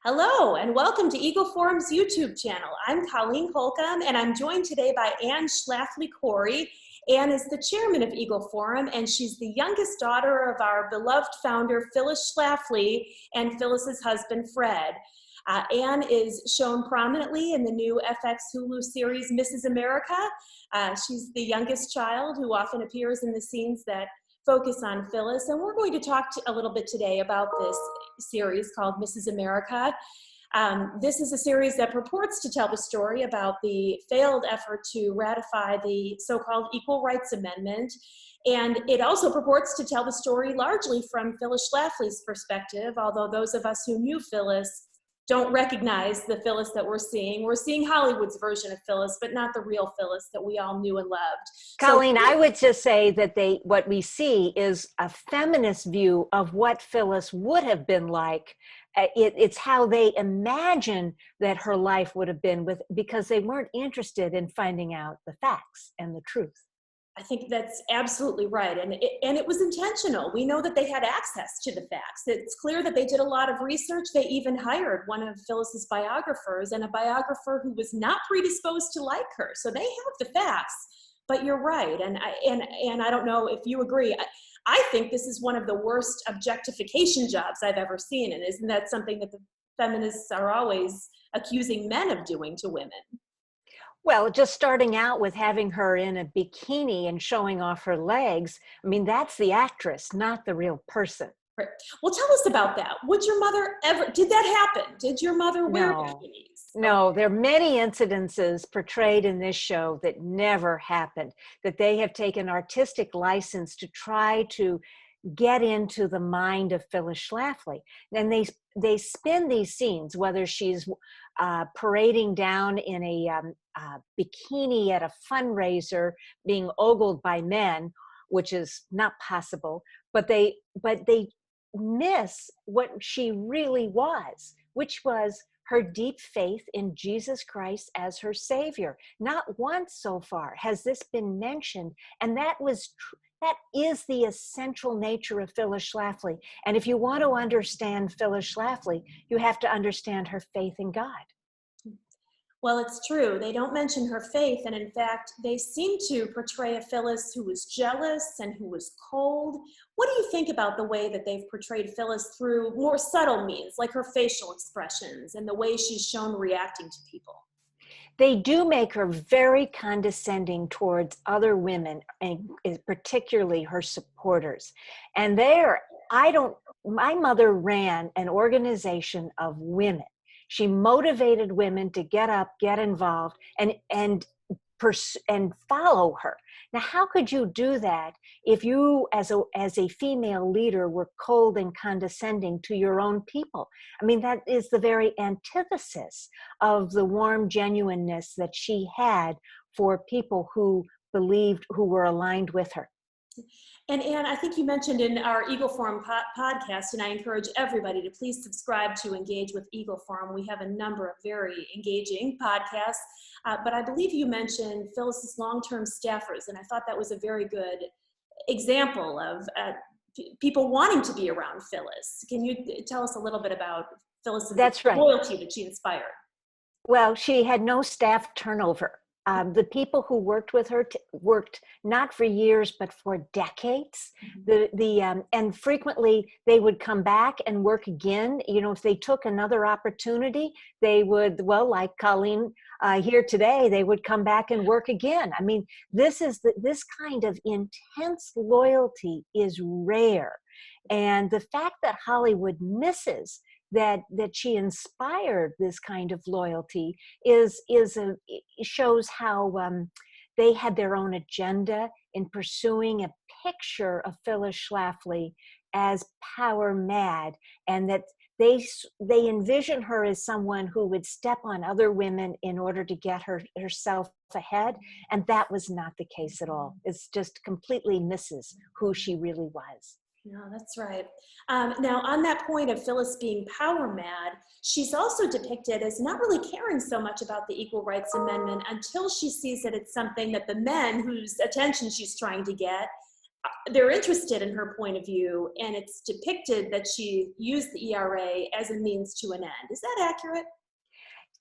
Hello and welcome to Eagle Forum's YouTube channel. I'm Colleen Holcomb and I'm joined today by Anne Schlafly Cori. Anne is the chairman of Eagle Forum and she's the youngest daughter of our beloved founder Phyllis Schlafly and Phyllis's husband Fred. Anne is shown prominently in the new FX Hulu series Mrs. America. She's the youngest child who often appears in the scenes that focus on Phyllis, and we're going to talk a little bit today about this series called Mrs. America. This is a series that purports to tell the story about the failed effort to ratify the so-called Equal Rights Amendment, and it also purports to tell the story largely from Phyllis Schlafly's perspective, although those of us who knew Phyllis don't recognize the Phyllis that we're seeing. We're seeing Hollywood's version of Phyllis, but not the real Phyllis that we all knew and loved. Colleen, I would just say that what we see is a feminist view of what Phyllis would have been like. It's how they imagine that her life would have been because they weren't interested in finding out the facts and the truth. I think that's absolutely right. And it was intentional. We know that they had access to the facts. It's clear that they did a lot of research. They even hired one of Phyllis's biographers, and a biographer who was not predisposed to like her. So they have the facts, but you're right. And I don't know if you agree. I think this is one of the worst objectification jobs I've ever seen. And isn't that something that the feminists are always accusing men of doing to women? Well, just starting out with having her in a bikini and showing off her legs, I mean, that's the actress, not the real person. Right. Well, tell us about that. Would your mother did that happen? Did your mother wear bikinis? No, there are many incidences portrayed in this show that never happened, that they have taken artistic license to try to get into the mind of Phyllis Schlafly. And they spin these scenes, whether she's parading down in a bikini at a fundraiser being ogled by men, which is not possible, but they miss what she really was, which was her deep faith in Jesus Christ as her Savior. Not once so far has this been mentioned, and that is the essential nature of Phyllis Schlafly. And if you want to understand Phyllis Schlafly, you have to understand her faith in God. Well, it's true. They don't mention her faith, and in fact, they seem to portray a Phyllis who was jealous and who was cold. What do you think about the way that they've portrayed Phyllis through more subtle means, like her facial expressions and the way she's shown reacting to people? They do make her very condescending towards other women, and particularly her supporters. And my mother ran an organization of women. She motivated women to get up, get involved, and follow her. Now, how could you do that if you, as a female leader, were cold and condescending to your own people? I mean, that is the very antithesis of the warm genuineness that she had for people who were aligned with her. And Anne, I think you mentioned in our Eagle Forum podcast, and I encourage everybody to please subscribe to Engage with Eagle Forum. We have a number of very engaging podcasts, but I believe you mentioned Phyllis's long-term staffers, and I thought that was a very good example of people wanting to be around Phyllis. Can you tell us a little bit about Phyllis's loyalty that she inspired? Well, she had no staff turnover. The people who worked with her worked not for years, but for decades. Mm-hmm. And frequently they would come back and work again. You know, if they took another opportunity, they would, well, like Colleen here today, they would come back and work again. I mean, this kind of intense loyalty is rare. And the fact that Hollywood misses that she inspired this kind of loyalty shows how they had their own agenda in pursuing a picture of Phyllis Schlafly as power mad, and that they envision her as someone who would step on other women in order to get herself ahead, and that was not the case at all. It's just completely misses who she really was. No, that's right. Now, on that point of Phyllis being power mad, she's also depicted as not really caring so much about the Equal Rights Amendment until she sees that it's something that the men whose attention she's trying to get they're interested in her point of view, and it's depicted that she used the ERA as a means to an end. Is that accurate?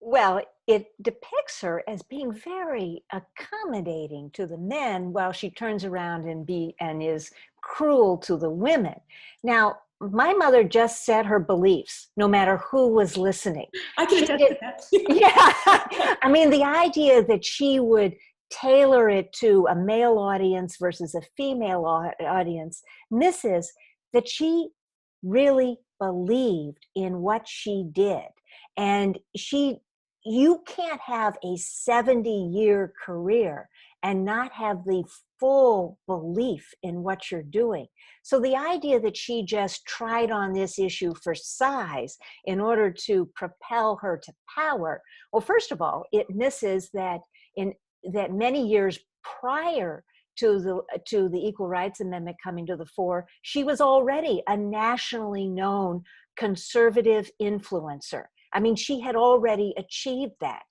Well, it depicts her as being very accommodating to the men while she turns around and is cruel to the women. Now, my mother just said her beliefs, no matter who was listening. I can attest to that. Yeah. I mean, the idea that she would tailor it to a male audience versus a female audience misses that she really believed in what she did. And you can't have a 70-year career and not have the full belief in what you're doing. So the idea that she just tried on this issue for size in order to propel her to power, well, first of all, it misses that that many years prior to the Equal Rights Amendment coming to the fore, she was already a nationally known conservative influencer. I mean, she had already achieved that.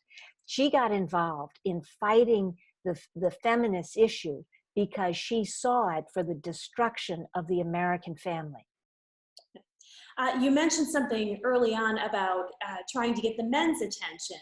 She got involved in fighting the feminist issue because she saw it for the destruction of the American family. You mentioned something early on about trying to get the men's attention.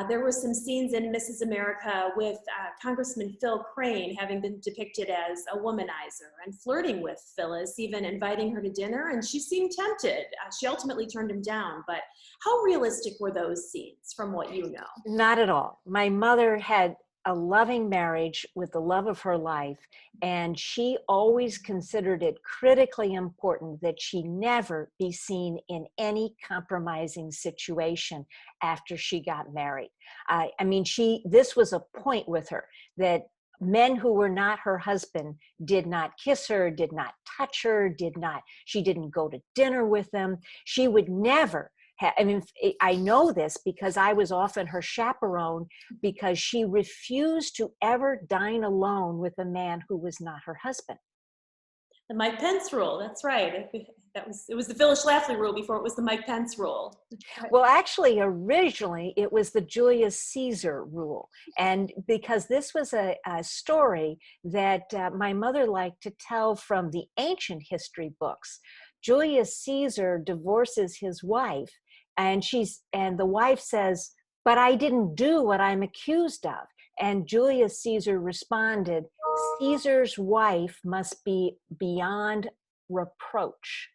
There were some scenes in Mrs. America with Congressman Phil Crane having been depicted as a womanizer and flirting with Phyllis, even inviting her to dinner, and she seemed tempted. She ultimately turned him down, but how realistic were those scenes from what you know? Not at all. My mother had a loving marriage with the love of her life, and she always considered it critically important that she never be seen in any compromising situation after she got married. I mean, this was a point with her, that men who were not her husband did not kiss her, did not touch her, she didn't go to dinner with them. She would never I mean, I know this because I was often her chaperone, because she refused to ever dine alone with a man who was not her husband. The Mike Pence rule, that's right. It was the Phyllis Schlafly rule before it was the Mike Pence rule. Well, actually, originally, it was the Julius Caesar rule. And because this was a story that my mother liked to tell from the ancient history books. Julius Caesar divorces his wife, and the wife says, "But I didn't do what I'm accused of." And Julius Caesar responded, "Caesar's wife must be beyond reproach."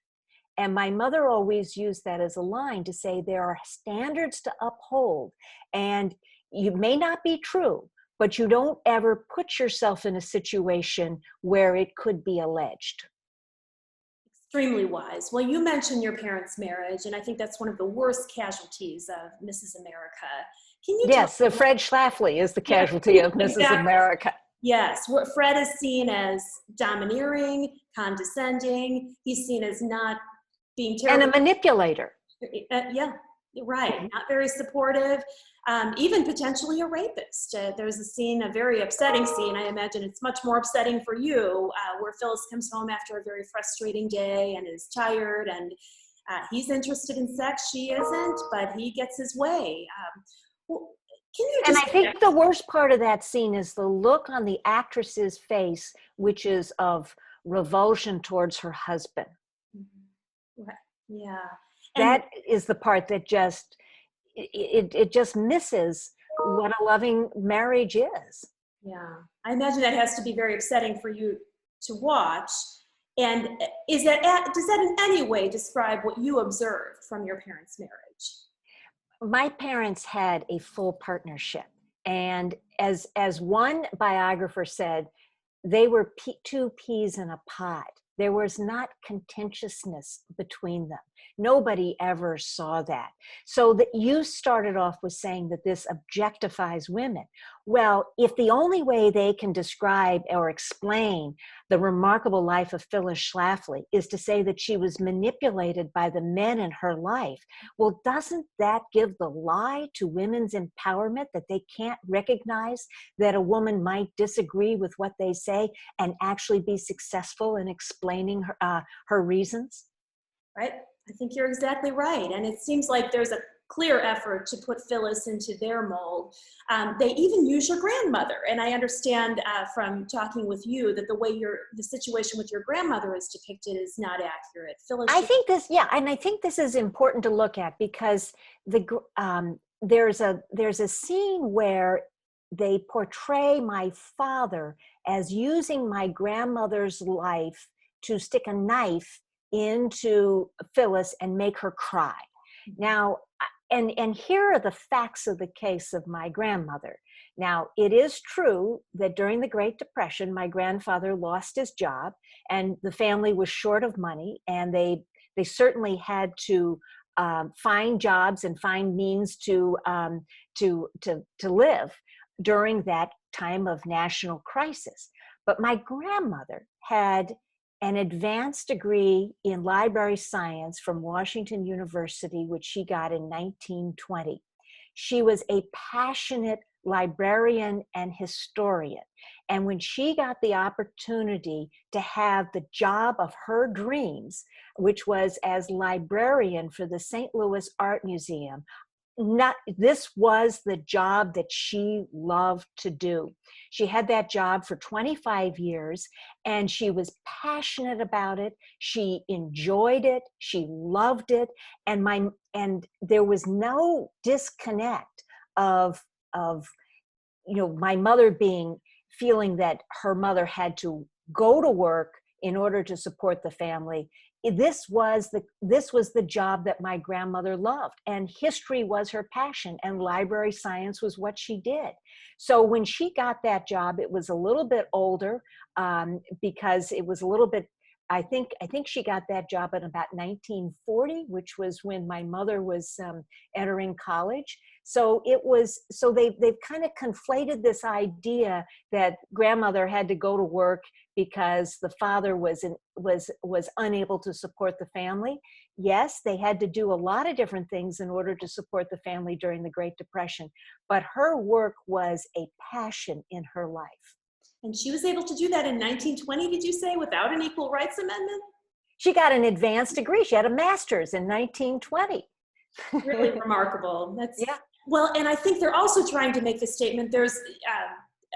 And my mother always used that as a line to say there are standards to uphold, and you may not be true, but you don't ever put yourself in a situation where it could be alleged. Extremely wise. Well, you mentioned your parents' marriage, and I think that's one of the worst casualties of Mrs. America. Can you Yes, so Fred Schlafly is the casualty of Mrs. Exactly. America. Yes, Fred is seen as domineering, condescending. He's seen as not being terrible. And a manipulator. Yeah, right. Not very supportive, even potentially a rapist. There's a scene, a very upsetting scene. I imagine it's much more upsetting for you, where Phyllis comes home after a very frustrating day and is tired, and he's interested in sex. She isn't, but he gets his way. Well, can you just... And I think the worst part of that scene is the look on the actress's face, which is of revulsion towards her husband. Right. Yeah. That is the part that just, it just misses what a loving marriage is. Yeah. I imagine that has to be very upsetting for you to watch. And does that in any way describe what you observed from your parents' marriage? My parents had a full partnership. And as one biographer said, they were two peas in a pod. There was not contentiousness between them. Nobody ever saw that. So that you started off with saying that this objectifies women. Well, if the only way they can describe or explain the remarkable life of Phyllis Schlafly is to say that she was manipulated by the men in her life, well, doesn't that give the lie to women's empowerment, that they can't recognize that a woman might disagree with what they say and actually be successful in explaining her reasons? Right. I think you're exactly right. And it seems like there's a clear effort to put Phyllis into their mold. They even use your grandmother. And I understand from talking with you that the way the situation with your grandmother is depicted is not accurate. Phyllis, I think this, yeah, and I think this is important to look at because there's a scene where they portray my father as using my grandmother's life to stick a knife into Phyllis and make her cry. Now, and here are the facts of the case of my grandmother. Now, it is true that during the Great Depression, my grandfather lost his job and the family was short of money, and they certainly had to find jobs and find means to live during that time of national crisis. But my grandmother had an advanced degree in library science from Washington University, which she got in 1920. She was a passionate librarian and historian. And when she got the opportunity to have the job of her dreams, which was as librarian for the St. Louis Art Museum, this was the job that she loved to do. She had that job for 25 years and she was passionate about it. She enjoyed it. She loved it. And there was no disconnect of my mother feeling that her mother had to go to work in order to support the family. This was the job that my grandmother loved, and history was her passion, and library science was what she did. So when she got that job, it was a little bit older because it was a little bit. I think she got that job in about 1940, which was when my mother was entering college. So they've kind of conflated this idea that grandmother had to go to work because the father was unable to support the family. Yes, they had to do a lot of different things in order to support the family during the Great Depression, but her work was a passion in her life. And she was able to do that in 1920, did you say, without an Equal Rights Amendment? She got an advanced degree. She had a master's in 1920. Really remarkable. Yeah. Well, and I think they're also trying to make the statement, there's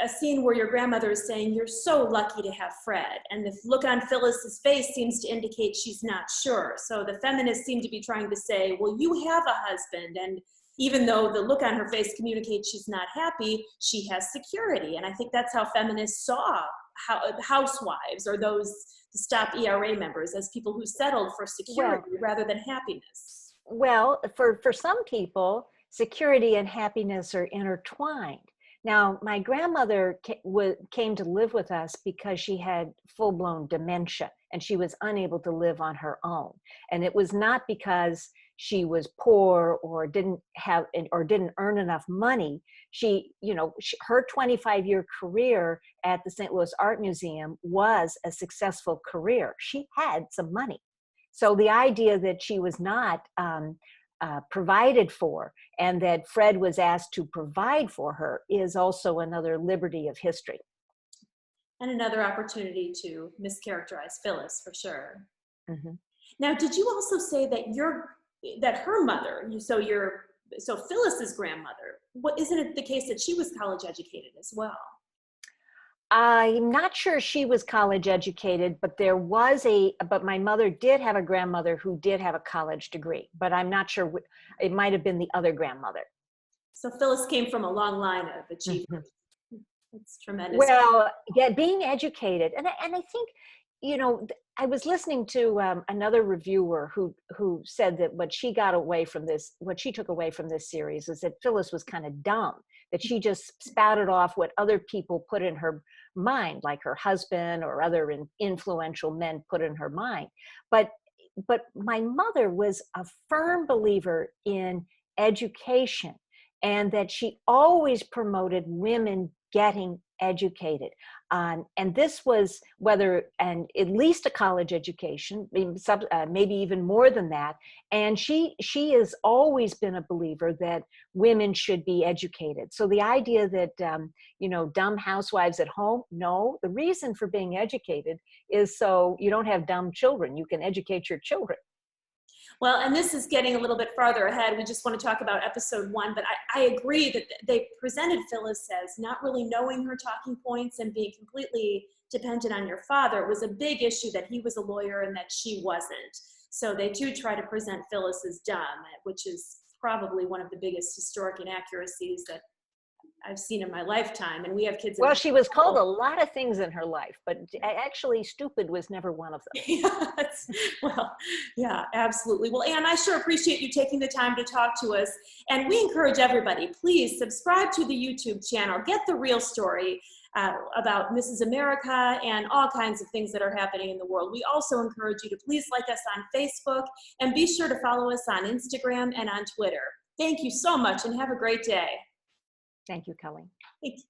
a scene where your grandmother is saying, you're so lucky to have Fred. And the look on Phyllis's face seems to indicate she's not sure. So the feminists seem to be trying to say, well, you have a husband. And even though the look on her face communicates she's not happy, she has security. And I think that's how feminists saw housewives or those Stop ERA members as people who settled for security rather than happiness. Well, for some people, security and happiness are intertwined. Now, my grandmother came to live with us because she had full-blown dementia and she was unable to live on her own. And it was not because she was poor or didn't earn enough money. Her 25-year career at the St. Louis Art Museum was a successful career. She had some money. So the idea that she was not provided for and that Fred was asked to provide for her is also another liberty of history. And another opportunity to mischaracterize Phyllis, for sure. Mm-hmm. Now, did you also say that her mother, so Phyllis's grandmother, isn't it the case that she was college educated as well? I'm not sure she was college educated, but but my mother did have a grandmother who did have a college degree, but I'm not sure, it might have been the other grandmother. So Phyllis came from a long line of achievers. Mm-hmm. That's tremendous. Well, yeah, being educated. And I think, I was listening to another reviewer who said that what she took away from this series is that Phyllis was kind of dumb, that she just spouted off what other people put in her mind, like her husband or other influential men put in her mind. But my mother was a firm believer in education and that she always promoted women getting educated. And this was at least a college education, maybe even more than that. And she has always been a believer that women should be educated. So the idea that, dumb housewives at home, no, the reason for being educated is so you don't have dumb children. You can educate your children. Well, and this is getting a little bit farther ahead. We just want to talk about episode 1, but I agree that they presented Phyllis as not really knowing her talking points and being completely dependent on your father. It was a big issue that he was a lawyer and that she wasn't. So they do try to present Phyllis as dumb, which is probably one of the biggest historic inaccuracies that I've seen in my lifetime. And we have kids. Well, she was called a lot of things in her life, but actually stupid was never one of them. Yes. Well, yeah, absolutely. Well, Anne, I sure appreciate you taking the time to talk to us. And we encourage everybody, please subscribe to the YouTube channel. Get the real story about Mrs. America and all kinds of things that are happening in the world. We also encourage you to please like us on Facebook and be sure to follow us on Instagram and on Twitter. Thank you so much and have a great day. Thank you, Colleen. Thank you.